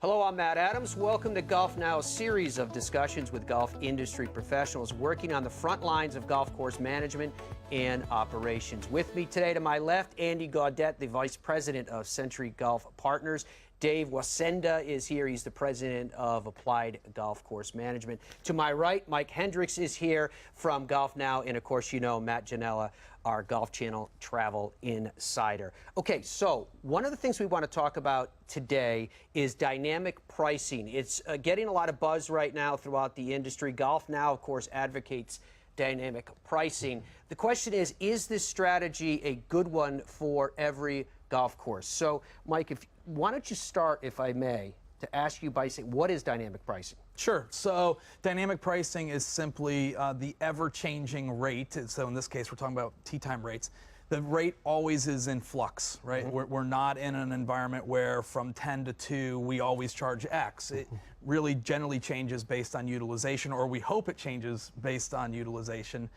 Hello, I'm Matt Adams. Welcome to GolfNow, a series of discussions with golf industry professionals working on the front lines of golf course management and operations. With me today to my left, Andy Gaudet, the Vice President of Century Golf Partners. Dave Wasenda is here. He's the President of Applied Golf Course Management. To my right, Mike Hendricks is here from GolfNow, and of course, you know Matt Janella, our Golf Channel travel insider. Okay, so one of the things we want to talk about today is dynamic pricing. It's getting a lot of buzz right now throughout the industry. GolfNow, of course, advocates dynamic pricing. The question is this strategy a good one for every golf course? So, Mike, why don't you start, if I may, to ask you by saying, what is dynamic pricing? Sure. So dynamic pricing is simply the ever-changing rate. So in this case, we're talking about tee time rates. The rate always is in flux, right? Mm-hmm. We're not in an environment where from 10 to 2, we always charge X. It really generally changes based on utilization, or we hope it changes based on utilization.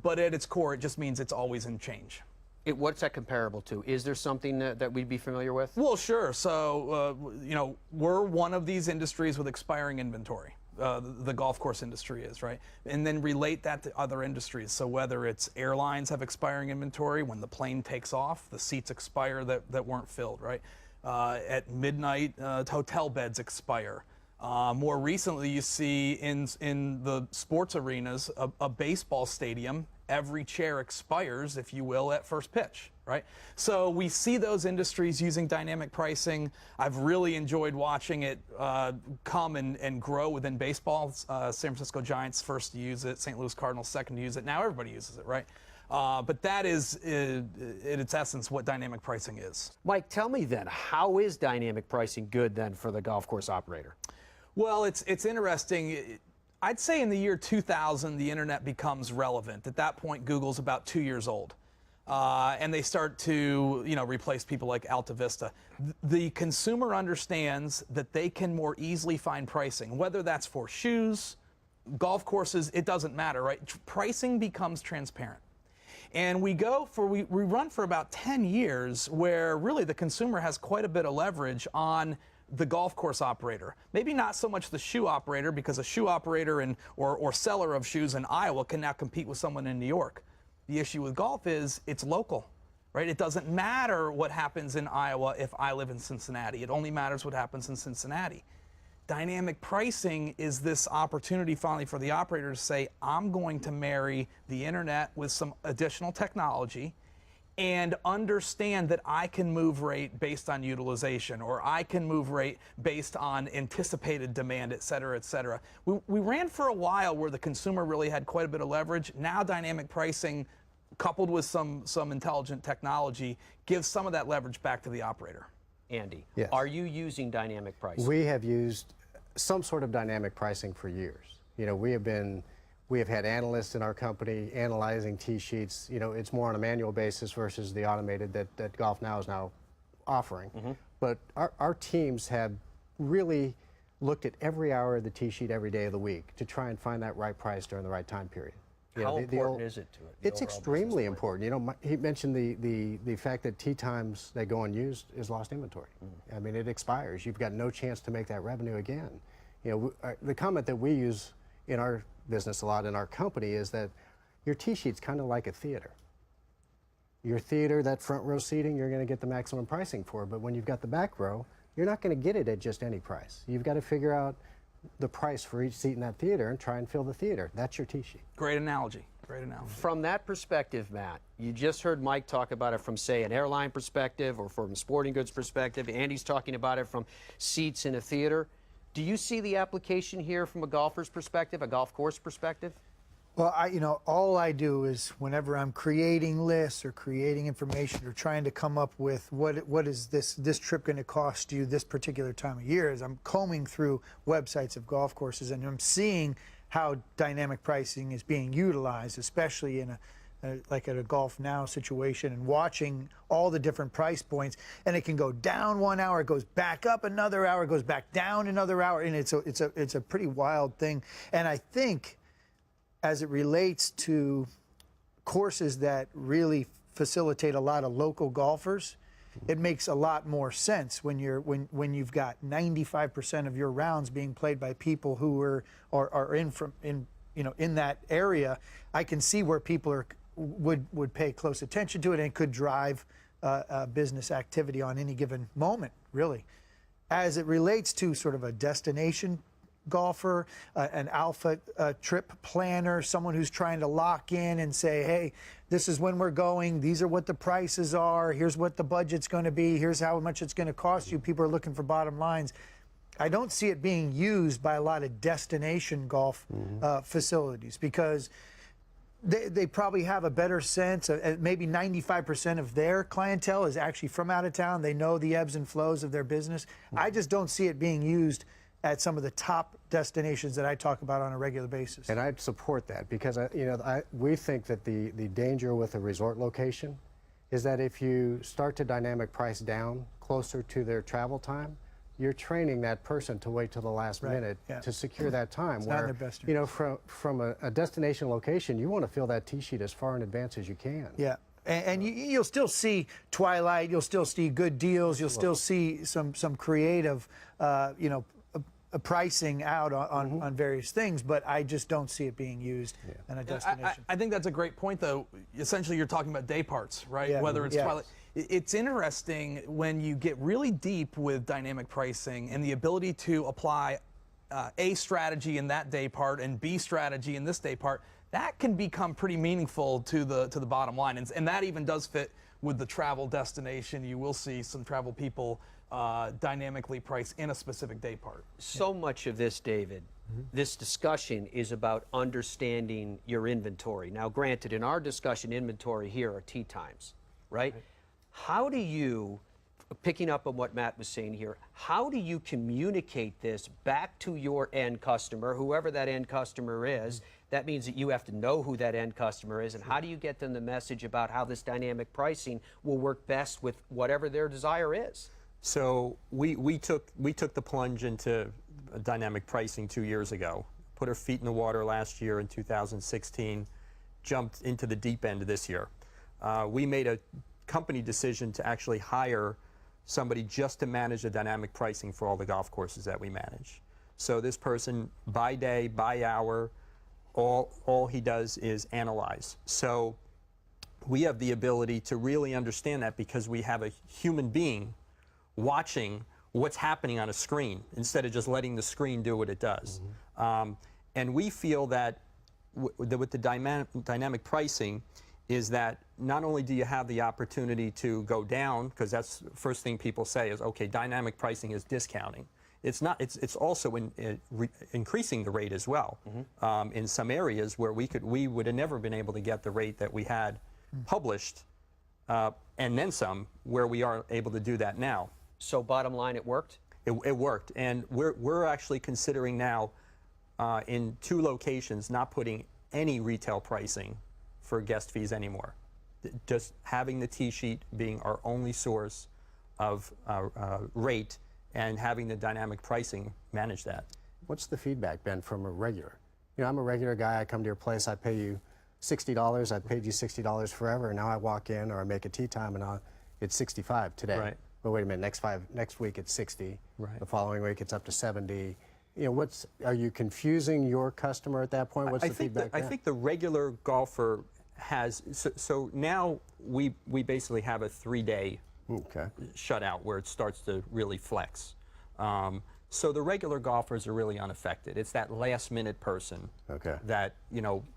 But at its core, it just means it's always in change. What's that comparable to? Is there something that we'd be familiar with? Well, sure. So, we're one of these industries with expiring inventory. The golf course industry is, right? And then relate that to other industries. So whether it's airlines have expiring inventory, when the plane takes off, the seats expire that weren't filled, right? At midnight, hotel beds expire. More recently, you see in the sports arenas, a baseball stadium, every chair expires, if you will, at first pitch, right? So we see those industries using dynamic pricing. I've really enjoyed watching it come and grow within baseball. San Francisco Giants first to use it, St. Louis Cardinals second to use it. Now everybody uses it, right? But that is, in its essence, what dynamic pricing is. Mike, tell me then, how is dynamic pricing good then for the golf course operator? Well, it's interesting. I'd say in the year 2000, the internet becomes relevant. At that point, Google's about 2 years old. And they start to, replace people like Alta Vista. The consumer understands that they can more easily find pricing, whether that's for shoes, golf courses, it doesn't matter, right? Pricing becomes transparent. And we run for about 10 years where really the consumer has quite a bit of leverage on the golf course operator. Maybe not so much the shoe operator, because a shoe operator or seller of shoes in Iowa can now compete with someone in New York. The issue with golf is it's local, right? It doesn't matter what happens in Iowa if I live in Cincinnati. It only matters what happens in Cincinnati. Dynamic pricing is this opportunity finally for the operator to say, I'm going to marry the internet with some additional technology and understand that I can move rate based on utilization, or I can move rate based on anticipated demand, et cetera, et cetera. We ran for a while where the consumer really had quite a bit of leverage. Now dynamic pricing, coupled with some intelligent technology, gives some of that leverage back to the operator. Andy, yes. Are you using dynamic pricing? We have used some sort of dynamic pricing for years. We have had analysts in our company analyzing tee sheets. It's more on a manual basis versus the automated that GolfNow is now offering. Mm-hmm. But our teams have really looked at every hour of the tee sheet every day of the week to try and find that right price during the right time period. How important is it to it? It's extremely important. He mentioned the fact that tee times that go unused is lost inventory. Mm-hmm. I mean, it expires. You've got no chance to make that revenue again. The comment that we use in our business a lot in our company is that your tee sheet's kind of like a theater. Your theater, that front row seating, you're going to get the maximum pricing for, but when you've got the back row, you're not going to get it at just any price. You've got to figure out the price for each seat in that theater and try and fill the theater. That's your tee sheet. Great analogy. Great analogy. From that perspective, Matt, you just heard Mike talk about it from, say, an airline perspective or from a sporting goods perspective. Andy's talking about it from seats in a theater. Do you see the application here from a golfer's perspective, a golf course perspective? Well, all I do is whenever I'm creating lists or creating information or trying to come up with what is this trip going to cost you this particular time of year, is I'm combing through websites of golf courses and I'm seeing how dynamic pricing is being utilized, especially in like at a GolfNow situation, and watching all the different price points, and it can go down 1 hour, it goes back up another hour, it goes back down another hour, and it's a pretty wild thing. And I think as it relates to courses that really facilitate a lot of local golfers, it makes a lot more sense when you've got 95% of your rounds being played by people who are in that area. I can see where people would pay close attention to it and could drive business activity on any given moment, really. As it relates to sort of a destination golfer, an alpha trip planner, someone who's trying to lock in and say, hey, this is when we're going, these are what the prices are, here's what the budget's going to be, here's how much it's going to cost you. People are looking for bottom lines. I don't see it being used by a lot of destination golf facilities, because they probably have a better sense of, maybe 95% of their clientele is actually from out of town. They know the ebbs and flows of their business. I just don't see it being used at some of the top destinations that I talk about on a regular basis. And I'd support that, because we think that the danger with a resort location is that if you start to dynamic price down closer to their travel time, you're training that person to wait till the last minute to secure that time. It's not in their best you know, from a destination location, you want to fill that tee sheet as far in advance as you can. Yeah. And you'll still see twilight, you'll still see good deals, you'll still see some creative, pricing out on various things, but I just don't see it being used in a destination. I think that's a great point, though. Essentially, you're talking about day parts, right? Yeah. Whether it's twilight. It's interesting when you get really deep with dynamic pricing and the ability to apply A strategy in that day part and B strategy in this day part. That can become pretty meaningful to the bottom line, and that even does fit with the travel destination. You will see some travel people dynamically price in a specific day part. So much of this, David, this discussion is about understanding your inventory. Now, granted, in our discussion, inventory here are tee times, right? How do you, picking up on what Matt was saying here, how do you communicate this back to your end customer, whoever that end customer is? That means that you have to know who that end customer is, and how do you get them the message about how this dynamic pricing will work best with whatever their desire is? So we took the plunge into dynamic pricing 2 years ago, put our feet in the water last year in 2016, jumped into the deep end this year. We made a company decision to actually hire somebody just to manage the dynamic pricing for all the golf courses that we manage. So this person, by day, by hour, all he does is analyze. So we have the ability to really understand that, because we have a human being watching what's happening on a screen instead of just letting the screen do what it does. And we feel that with the dynamic pricing is that not only do you have the opportunity to go down, because that's the first thing people say is, okay, dynamic pricing is discounting. It's not. It's also increasing the rate as well. In some areas where we would have never been able to get the rate that we had published, and then some, where we are able to do that now. So bottom line, it worked? It worked, and we're actually considering now in 2 locations not putting any retail pricing for guest fees anymore. Just having the tee sheet being our only source of rate, and having the dynamic pricing manage that. What's the feedback been from a regular? You know, I'm a regular guy. I come to your place. I pay you $60. I paid you $60 forever, and now I walk in or I make a tee time, and it's $65 today. Right. But wait a minute. Next week it's $60. Right. The following week it's up to $70. You know, are you confusing your customer at that point? What's the feedback? I think the regular golfer has. So now we basically have a 3-day shutout where it starts to really flex. So the regular golfers are really unaffected. It's that last-minute person that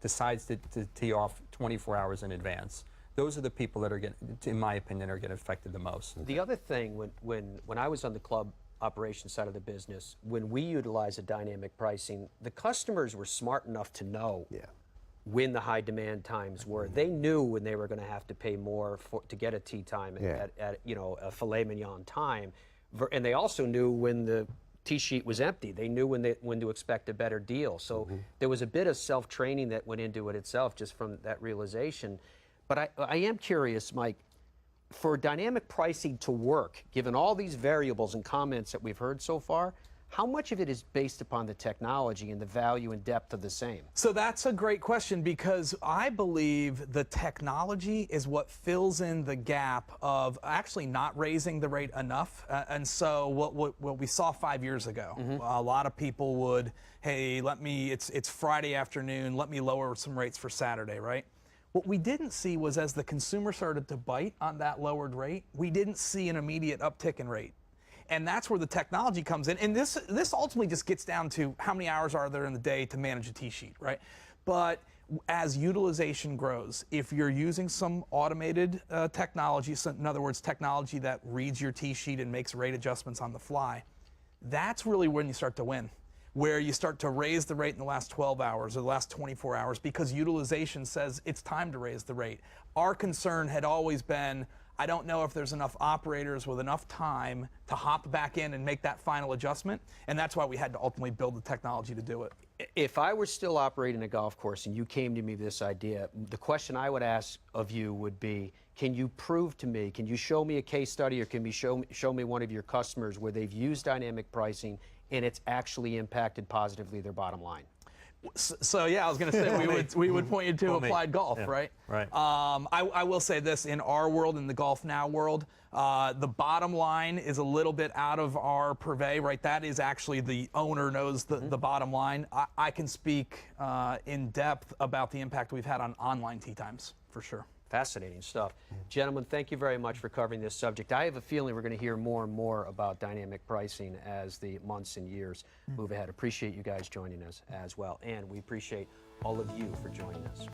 decides to tee off 24 hours in advance. Those are the people that are in my opinion, are getting affected the most. The other thing, when I was on the club operations side of the business, when we utilized the dynamic pricing, the customers were smart enough to know when the high demand times were. They knew when they were going to have to pay more to get a tee time at a filet mignon time, and they also knew when the tee sheet was empty. They knew when to expect a better deal. So there was a bit of self-training that went into it itself, just from that realization. But I am curious, Mike, for dynamic pricing to work, given all these variables and comments that we've heard so far, How much of it is based upon the technology and the value and depth of the same? So that's a great question, because I believe the technology is what fills in the gap of actually not raising the rate enough. And so what we saw 5 years ago, a lot of people would, hey, it's Friday afternoon, let me lower some rates for Saturday, right? What we didn't see was, as the consumer started to bite on that lowered rate, we didn't see an immediate uptick in rate. And that's where the technology comes in. And this ultimately just gets down to how many hours are there in the day to manage a tee sheet, right? But as utilization grows, if you're using some automated technology, so in other words, technology that reads your tee sheet and makes rate adjustments on the fly, that's really when you start to win, where you start to raise the rate in the last 12 hours or the last 24 hours because utilization says it's time to raise the rate. Our concern had always been, I don't know if there's enough operators with enough time to hop back in and make that final adjustment, and that's why we had to ultimately build the technology to do it. If I were still operating a golf course and you came to me with this idea, the question I would ask of you would be, can you prove to me, can you show me a case study, or can you show me one of your customers where they've used dynamic pricing and it's actually impacted positively their bottom line? So yeah, I was going to say we would point you to Applied Golf, yeah, right? Right. I will say this, in our world, in the GolfNow world, the bottom line is a little bit out of our purvey, right? That is actually the owner knows the bottom line. I can speak in depth about the impact we've had on online tee times, for sure. Fascinating stuff. Gentlemen, thank you very much for covering this subject. I have a feeling we're going to hear more and more about dynamic pricing as the months and years move ahead. Appreciate you guys joining us as well, and we appreciate all of you for joining us.